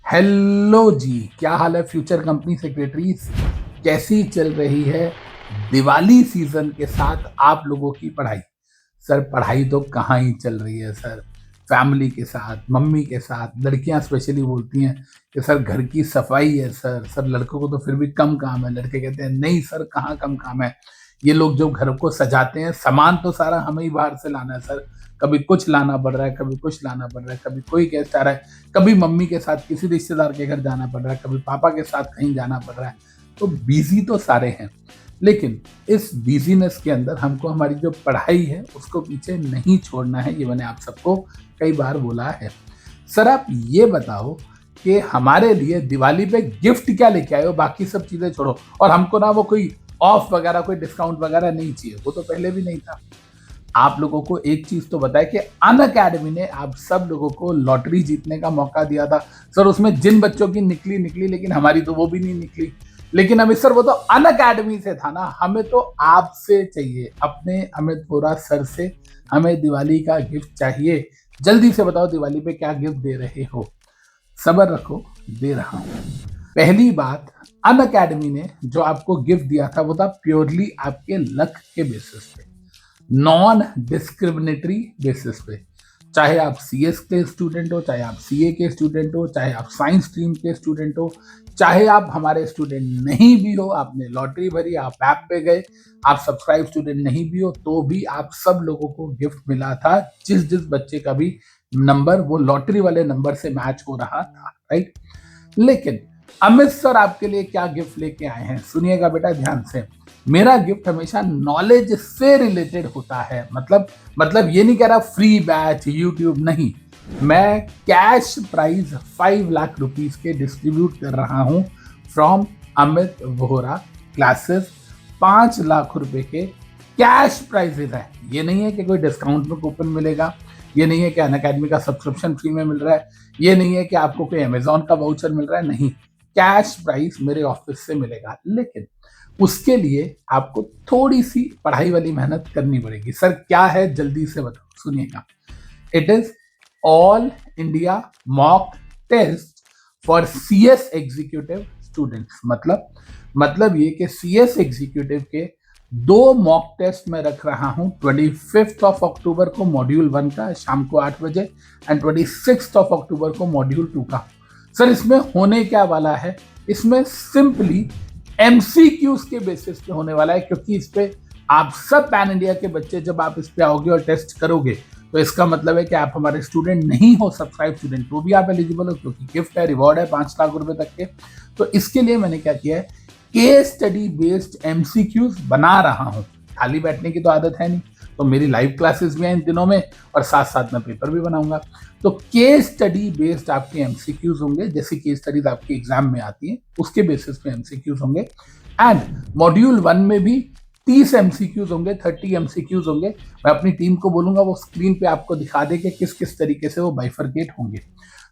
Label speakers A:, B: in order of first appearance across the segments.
A: Hello जी, क्या हाल है future company secretaries. कैसी चल रही है दिवाली सीजन के साथ आप लोगों की पढ़ाई? सर पढ़ाई तो कहाँ ही चल रही है सर। फैमिली के साथ, मम्मी के साथ, लड़कियां स्पेशली बोलती हैं कि सर घर की सफाई है सर। सर लड़कों को तो फिर भी कम काम है। लड़के कहते हैं नहीं सर, कहाँ कम काम है। ये लोग जो घर को सजाते हैं, सामान तो सारा हमें ही बाहर से लाना है सर। कभी कुछ लाना पड़ रहा है, कभी कुछ लाना पड़ रहा है, कभी कोई गेस्ट आ रहा है, कभी मम्मी के साथ किसी रिश्तेदार के घर जाना पड़ रहा है, कभी पापा के साथ कहीं जाना पड़ रहा है। तो बिजी तो सारे हैं, लेकिन इस बिजीनेस के अंदर हमको हमारी जो पढ़ाई है उसको पीछे नहीं छोड़ना है। ये मैंने आप सबको कई बार बोला है। सर आप ये बताओ कि हमारे लिए दिवाली पे गिफ्ट क्या लेके आए हो? बाकी सब चीजें छोड़ो, और हमको ना वो कोई ऑफ वगैरह, कोई डिस्काउंट वगैरह नहीं चाहिए, वो तो पहले भी नहीं था। आप लोगों को एक चीज तो बताए कि अन अकेडमी ने आप सब लोगों को लॉटरी जीतने का मौका दिया था। सर उसमें जिन बच्चों की निकली निकली, लेकिन हमारी तो वो भी नहीं निकली। लेकिन अमित सर वो तो अन अकेडमी से था ना, हमें तो आपसे चाहिए, अपने अमित वोरा सर से हमें दिवाली का गिफ्ट चाहिए। जल्दी से बताओ दिवाली पे क्या गिफ्ट दे रहे हो? सबर रखो, दे रहा हूं। पहली बात, अन अकेडमी ने जो आपको गिफ्ट दिया था वो था प्योरली आपके लक के बेसिस पे, नॉन डिस्क्रिमिनेटरी बेसिस पे। चाहे आप सीएस के स्टूडेंट हो, चाहे आप सीए के स्टूडेंट हो, चाहे आप साइंस स्ट्रीम के स्टूडेंट हो, चाहे आप हमारे स्टूडेंट नहीं भी हो, आपने लॉटरी भरी, आप ऐप पे गए, आप सब्सक्राइब स्टूडेंट नहीं भी हो, तो भी आप सब लोगों को गिफ्ट मिला था। जिस जिस बच्चे का भी नंबर वो लॉटरी वाले नंबर से मैच हो रहा था, राइट। लेकिन अमित सर आपके लिए क्या गिफ्ट लेके आए हैं, सुनिएगा बेटा ध्यान से। मेरा गिफ्ट हमेशा नॉलेज से रिलेटेड होता है। मतलब ये नहीं कह रहा फ्री बैच यूट्यूब, नहीं। मैं कैश प्राइज 5 लाख रुपीस के डिस्ट्रीब्यूट कर रहा हूं फ्रॉम अमित वोहरा क्लासेस। 5 लाख रुपए के कैश प्राइजेस है। ये नहीं है कि कोई डिस्काउंट में कूपन मिलेगा, ये नहीं है कि अन अकेडमी का सब्सक्रिप्शन फ्री में मिल रहा है, ये नहीं है कि आपको कोई अमेजोन का वाउचर मिल रहा है, नहीं। कैश प्राइस मेरे ऑफिस से मिलेगा, लेकिन उसके लिए आपको थोड़ी सी पढ़ाई वाली मेहनत करनी पड़ेगी। सर क्या है, जल्दी से बताओ, सुनिएगा। It is all India mock test for CS executive students. मतलब ये कि सीएस एग्जीक्यूटिव के 2 मॉक टेस्ट में रख रहा हूं। 25 ऑफ अक्टूबर को मॉड्यूल 1 का शाम को 8 बजे एंड 26 ऑफ अक्टूबर को मॉड्यूल 2 का। सर इसमें होने क्या वाला है? इसमें सिंपली एमसीक्यूज के बेसिस पे होने वाला है, क्योंकि इस पे आप सब पैन इंडिया के बच्चे जब आप इस पे आओगे और टेस्ट करोगे तो इसका मतलब है कि आप हमारे स्टूडेंट नहीं हो, सब्सक्राइब स्टूडेंट, तो भी आप एलिजिबल हो, क्योंकि गिफ्ट है, रिवॉर्ड है 5 लाख रुपए तक के। तो इसके लिए मैंने क्या किया है, केस स्टडी बेस्ड एमसीक्यूज बना रहा हूं। खाली बैठने की तो आदत है नहीं, तो मेरी लाइव क्लासेस भी हैं इन दिनों में, और साथ साथ में पेपर भी बनाऊंगा। तो केस स्टडी बेस्ड आपके एमसीक्यूज होंगे, जैसे केस स्टडीज आपके एग्जाम में आती है उसके बेसिस पे एमसीक्यूज होंगे। एंड मॉड्यूल 1 में भी 30 एमसीक्यूज होंगे, 30 एमसीक्यूज होंगे। मैं अपनी टीम को बोलूंगा वो स्क्रीन पे आपको दिखा दे कि किस किस तरीके से वो बाइफरकेट होंगे।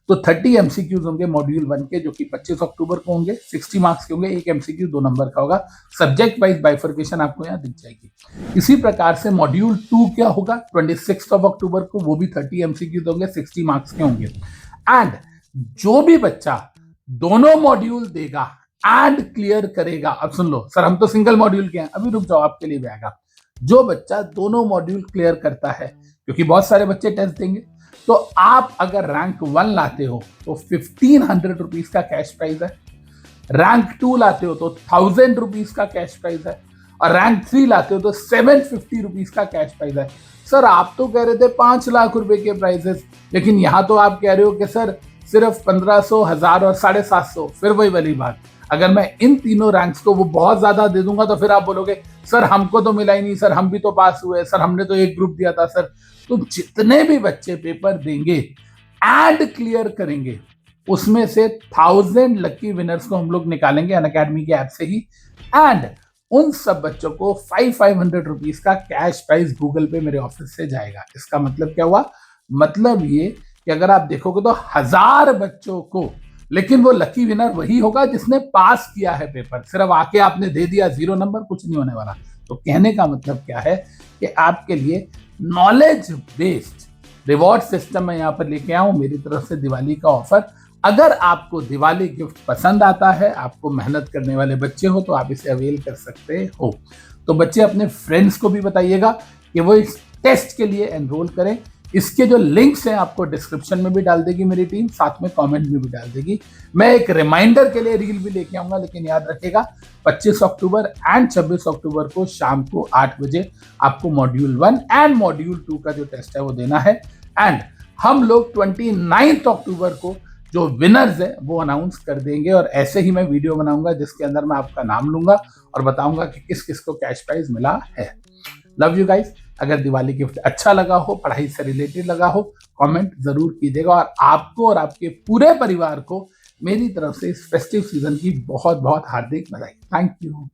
A: तो 30 एमसीक्यूज होंगे मॉड्यूल 1 के, जो कि 25 अक्टूबर को होंगे, 60 मार्क्स के होंगे। एक एमसीक्यू 2 नंबर का होगा। सब्जेक्ट वाइज बाइफरकेशन आपको यहाँ दिख जाएगी। इसी प्रकार से मॉड्यूल 2 क्या होगा, 26 ऑफ अक्टूबर को, वो भी 30 एमसीक्यूज होंगे, 60 मार्क्स के होंगे। एंड जो भी बच्चा दोनों मॉड्यूल देगा एंड क्लियर करेगा, अब सुन लो सर हम तो सिंगल मॉड्यूल के हैं, अभी रुक जाओ आपके लिए भी आएगा। जो बच्चा दोनों मॉड्यूल क्लियर करता है, क्योंकि बहुत सारे बच्चे टेस्ट देंगे, तो आप अगर रैंक 1 लाते हो तो 1500 रुपीज का कैश प्राइज है, रैंक 2 लाते हो तो 1000 रुपीज का कैश प्राइज है, और रैंक 3 लाते हो तो 750 रुपीज का कैश प्राइज है। सर आप तो कह रहे थे 5 लाख रुपए के प्राइजेस, लेकिन यहां तो आप कह रहे हो कि सर सिर्फ 1500, 1000 और 750। फिर वही वाली बात, अगर मैं इन तीनों रैंक्स को वो बहुत ज्यादा दे दूंगा तो फिर आप बोलोगे सर हमको तो मिला ही नहीं, सर हम भी तो पास हुए, सर हमने तो एक ग्रुप दिया था। सर तो जितने भी बच्चे पेपर देंगे एंड क्लियर करेंगे, उसमें से 1000 लकी विनर्स को हम लोग निकालेंगे अनअकैडमी के ऐप से ही। एंड उन सब बच्चों को 500 रुपीज का कैश प्राइज गूगल पे मेरे ऑफिस से जाएगा। इसका मतलब क्या हुआ? मतलब ये कि अगर आप देखोगे तो 1000 बच्चों को, लेकिन वो लकी विनर वही होगा जिसने पास किया है पेपर। सिर्फ आके आपने दे दिया 0 नंबर, कुछ नहीं होने वाला। तो कहने का मतलब क्या है कि आपके लिए नॉलेज बेस्ड रिवॉर्ड सिस्टम मैं यहाँ पर लेके आऊं। मेरी तरफ से दिवाली का ऑफर अगर आपको दिवाली गिफ्ट पसंद आता है, आपको मेहनत करने वाले बच्चे हो, तो आप इसे अवेल कर सकते हो। तो बच्चे अपने फ्रेंड्स को भी बताइएगा कि वो इस टेस्ट के लिए एनरोल करें। इसके जो लिंक्स हैं आपको डिस्क्रिप्शन में भी डाल देगी मेरी टीम, साथ में कमेंट में भी डाल देगी। मैं एक रिमाइंडर के लिए रील भी लेके आऊंगा, लेकिन याद रखिएगा 25 अक्टूबर एंड 26 अक्टूबर को शाम को 8 बजे आपको मॉड्यूल 1 एंड मॉड्यूल 2 का जो टेस्ट है वो देना है। एंड हम लोग 29 अक्टूबर को जो विनर्स है वो अनाउंस कर देंगे, और ऐसे ही मैं वीडियो बनाऊंगा जिसके अंदर मैं आपका नाम लूंगा और बताऊंगा कि किस किस को कैश प्राइज मिला है। Love you guys. अगर दिवाली गिफ्ट अच्छा लगा हो, पढ़ाई से रिलेटेड लगा हो, कमेंट जरूर कीजिएगा, और आपको और आपके पूरे परिवार को मेरी तरफ से इस फेस्टिव सीजन की बहुत बहुत हार्दिक बधाई। Thank you.